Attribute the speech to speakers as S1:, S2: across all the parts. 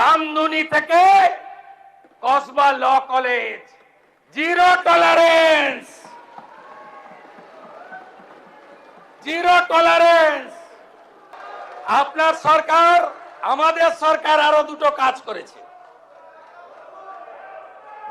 S1: রামধুনি থেকে Kasba law college, zero tolerance, zero tolerance. আপনার সরকার, আমাদের সরকার আরো দুটো কাজ করেছে।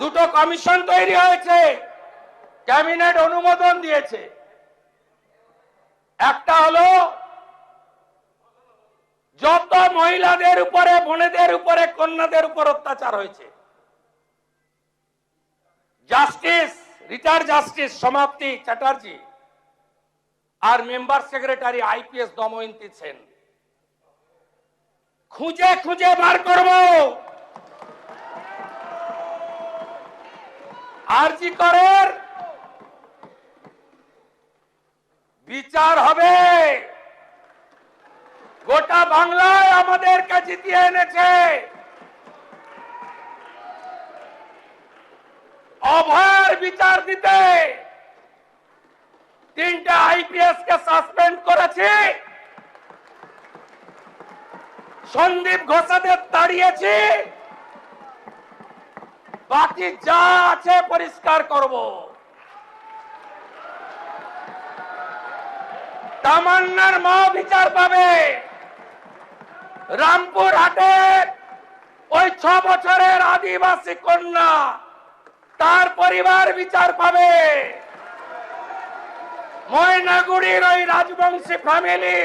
S1: দুটো কমিশন তৈরি হয়েছে, ক্যাবিনেট অনুমোদন দিয়েছে। একটা হলো যত মহিলাদের উপরে, বোনেদের উপরে, কন্যাদের উপর অত্যাচার হয়েছে, justice, retired justice Samapti Chatterjee আর member secretary IPS Damayanti Sen, খুঁজে খুঁজে বার করব। আরজি করের বিচার হবে। গোটা বাংলায় আমাদেরকে জিতিয়ে এনেছে। অভয়ের বিচার দিতে তিনটা আইপিএস কে সাসপেন্ড করেছি, সন্দীপ ঘোষাদের তাড়িয়েছি, বাকি যা আছে পরিষ্কার করব। তামান্নার মা বিচার পাবে। রামপুর হাটে ওই 6 বছরের আদিবাসী কন্যা, তার পরিবার বিচার পাবে। ময়নাগুড়ির ওই রাজবংশী ফ্যামিলি,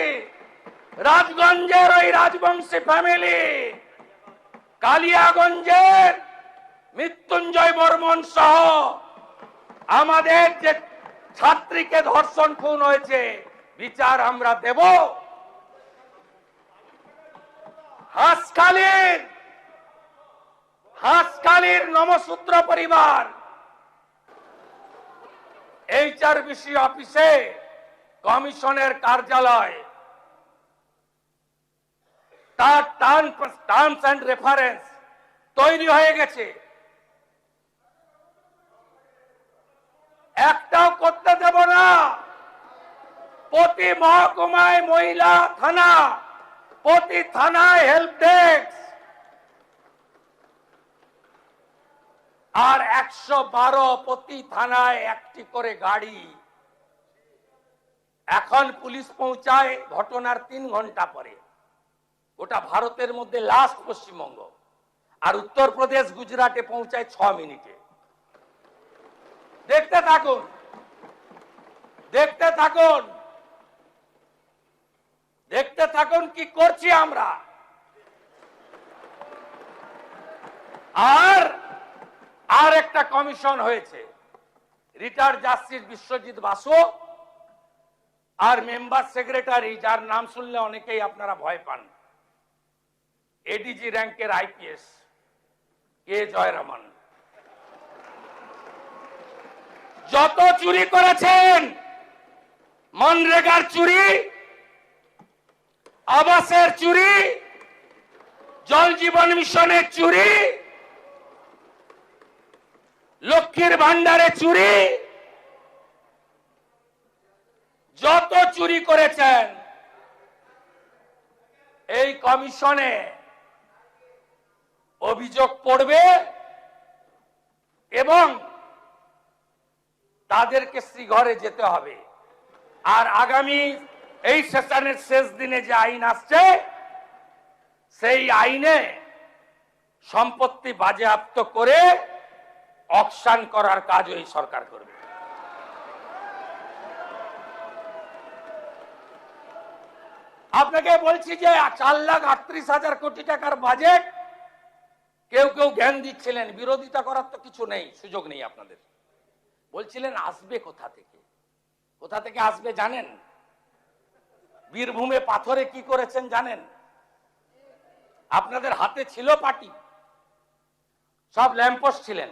S1: রাজগঞ্জের ওই রাজবংশী ফ্যামিলি, কালিয়াগঞ্জের মৃত্যুঞ্জয় বর্মন সহ আমাদের যে ছাত্রীকে ধর্ষণ খুন হয়েছে, বিচার আমরা দেব। হাঁসখালির নমসূত্র পরিবার, এইচআরবিসি অফিসে কমিশনের কার্যালয়, তার টার্মস অ্যান্ড রেফারেন্স তৈরি হয়ে গেছে। একটাও করতে দেব না। প্রতি মহকুমায় মহিলা থানা, প্রতি থানায় হেল্প ডেস্ক, আর 112 প্রতি থানায় একটি করে গাড়ি। এখন পুলিশ পৌঁছায় ঘটনার 3 ঘন্টা পরে। ওটা ভারতের মধ্যে লাস্ট পশ্চিমবঙ্গ, আর উত্তরপ্রদেশ গুজরাটে পৌঁছায় 6 মিনিটে। দেখতে থাকুন, দেখতে থাকুন, দেখতে থাকুন কি করছি আমরা। আর একটা কমিশন হয়েছে, রিটায়ার্ড জাস্টিস বিশ্বজিৎ বাসু আর মেম্বার সেক্রেটারি, যার নাম শুনলে অনেকেই আপনারা ভয় পান, এডিজি র্যাঙ্কের আইপিএস কে জয়রামান। যত চুরি করেছেন, মনরেগার চুরি, আবাসের চুরি, জল জীবন মিশনের চুরি, লক্ষ্মীর ভান্ডারে চুরি, যত চুরি করেছেন এই কমিশনে অভিযোগ পড়বে এবং তাদেরকে শ্রীঘরে যেতে হবে। আর আগামী এই সেশনের শেষ দিনে যে আইন আসছে, সেই আইনে সম্পত্তি বাজেয়াপ্ত করে অকশন করার কাজ এই সরকার করবে। আপনাকে বলছি যে 4,38,000 কোটি টাকার বাজেট, কেউ কেউ জ্ঞান দিচ্ছিলেন, বিরোধিতা করার তো কিছু নেই, সুযোগ নেই আপনাদের। বলছিলেন আসবে কোথা থেকে, কোথা থেকে আসবে জানেন? বীরভূমে পাথরে কি করেছেন জানেন? আপনাদের হাতে ছিল পার্টি, সব ল্যাম্পোস্ট ছিলেন।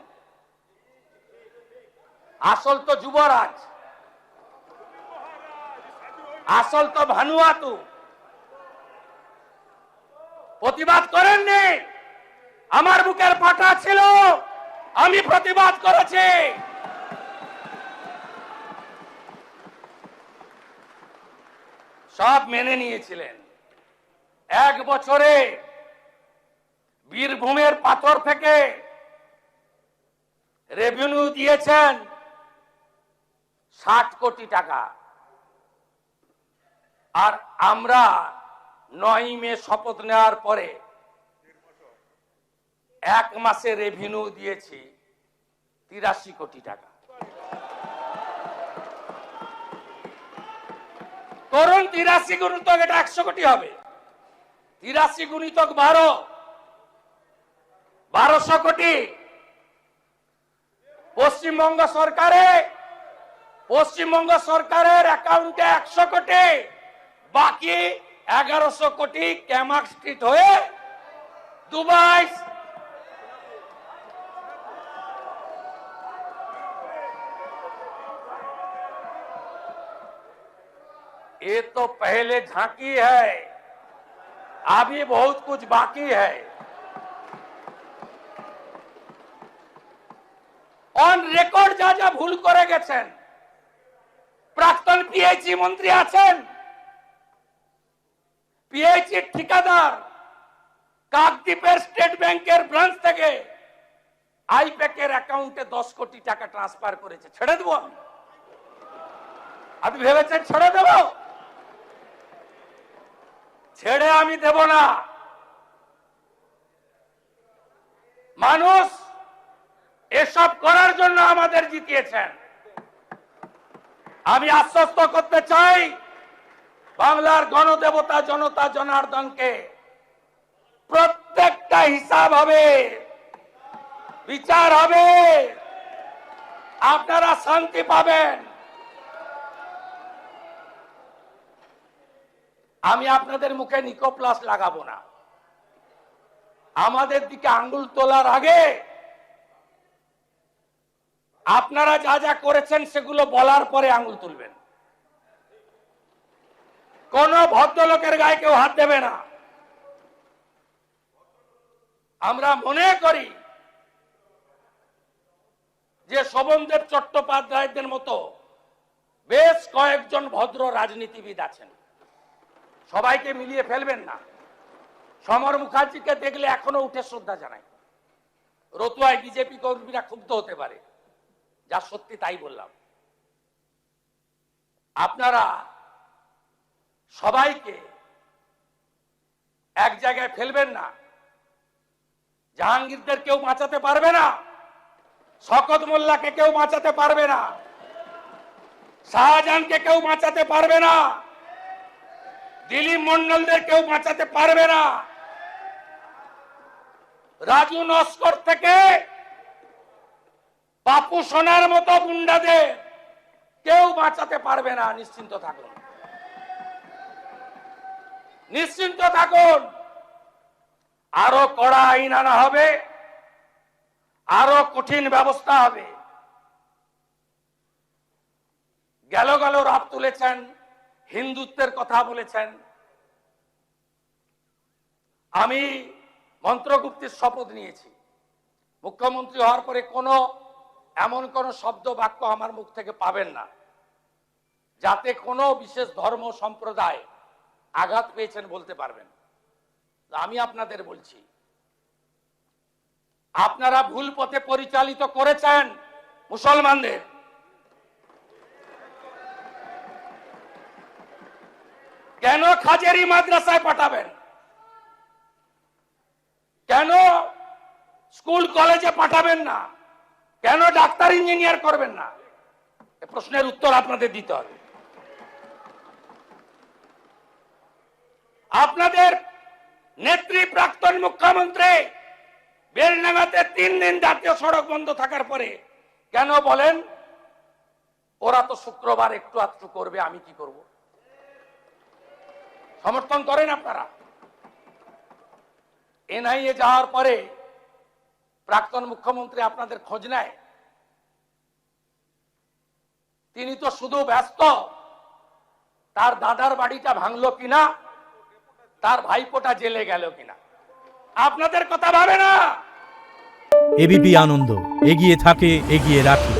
S1: আসল তো যুবরাজ, আসল তো ভানুয়াতু। প্রতিবাদ করেননি? আমার বুকের পাটা ছিল, আমি প্রতিবাদ করেছি। সব মেনে নিয়েছিলেন। 1 বছরে বীরভূমের পাথর থেকে রেভিনিউ দিয়েছেন 60 কোটি টাকা। আর আমরা 9 মে শপথ নেওয়ার পরে 1 মাসে রেভিনিউ দিয়েছি 83 কোটি টাকা। করুন 83 গুণিতক, এটা 100 কোটি হবে। 83 গুণিতক 1200 কোটি। পশ্চিমবঙ্গ সরকারের অ্যাকাউন্টে 100 কোটি, বাকি 1100 কোটি ক্যামাক স্ট্রিট হয়ে দুবাই। ये तो पहले झांकी है, अभी बहुत कुछ बाकी है। অন রেকর্ড যা যা ভুল করে গেছেন, প্রাক্তন পিএইচই মন্ত্রী আছেন, পিএইচই ঠিকাদার কাকদ্বীপের স্টেট ব্যাংকের ব্রাঞ্চ থেকে আইপ্যাকের অ্যাকাউন্টে 10 কোটি টাকা ট্রান্সফার করেছে। ছেড়ে দেবো আমি? আপনি ভেবেছেন ছেড়ে দেব? ছেড়ে আমি দেব না। মানুষ এসব করার জন্য আমাদের জিতিয়েছেন। আমি আশ্বস্ত করতে চাই বাংলার গণদেবতা জনতা জনার্দনকে, প্রত্যেকটা হিসাব হবে, বিচার হবে, আপনারা শান্তি পাবেন। আমি আপনাদের মুখে নিকোপ্লাস লাগাবো না। আমাদের দিকে আঙ্গুল তোলার আগে আপনারা যা যা করেছেন সেগুলো বলার পরে আঙ্গুল তুলবেন। কোন ভদ্রলোকের গায়ে কেউ হাত দেবে না। আমরা মনে করি যে শোভনদেব চট্টোপাধ্যায়দের মতো বেশ কয়েকজন ভদ্র রাজনীতিবিদ আছেন, সবাইকে মিলিয়ে ফেলবেন না। সমর মুখার্জিকে দেখলে এখনো উঠে শ্রদ্ধা জানাই। রতুয়ায় বিজেপি কর্মীরা ক্ষুব্ধ হতে পারে, যা সত্যি তাই বললাম। আপনারা সবাইকে এক জায়গায় ফেলবেন না। জাহাঙ্গীরদের কেউ বাঁচাতে পারবে না, শওকত মোল্লাকে কেউ বাঁচাতে পারবে না, শাহজাহানকে কেউ বাঁচাতে পারবে না, দিলীপ মন্ডলদের কেউ বাঁচাতে পারবে না। রাজু নস্কর থেকে বাপু সোনার মতো গুন্ডাদের কেউ বাঁচাতে পারবে না। নিশ্চিন্ত থাকুন, নিশ্চিন্ত থাকুন। আরো কড়া আইন আনা হবে, আরো কঠিন ব্যবস্থা হবে। গেল রাত তুলেছেন, হিন্দুত্বের কথা বলেছেন। আমি মন্ত্রগুপ্তির শপথ নিয়েছি। মুখ্যমন্ত্রী হওয়ার পরে এমন কোন শব্দ বাক্য আমার মুখ থেকে পাবেন না যাতে কোনো বিশেষ ধর্ম সম্প্রদায় আঘাত পেয়েছেন বলতে পারবেন। আমি আপনাদের বলছি, আপনারা ভুল পথে পরিচালিত করেছেন মুসলমানদের। কেন খাজেরি মাদ্রাসায় পাঠাবেন? কেন স্কুল কলেজে পাঠাবেন না? কেন ডাক্তার ইঞ্জিনিয়ার করবেন না? এই প্রশ্নের উত্তর আপনাদের দিতে হবে। আপনাদের নেত্রী প্রাক্তন মুখ্যমন্ত্রী বেলডাঙ্গাতে 3 দিন জাতীয় সড়ক বন্ধ থাকার পরে কেন বলেন ওরা তো শুক্রবার একটু আধটু করবে, আমি কি করব? সমর্থন করেন আপনারা? এনআইএ যাওয়ার পরে প্রাক্তন মুখ্যমন্ত্রী আপনাদের খোঁজ নেয়? তিনি তো শুধু ব্যস্ত তার দাদার বাড়িটা ভাঙলো কিনা, তার ভাইপোটা জেলে গেল কিনা। আপনাদের কথা ভাবে না।
S2: এবিপি আনন্দ, এগিয়ে থাকে, এগিয়ে রাখে।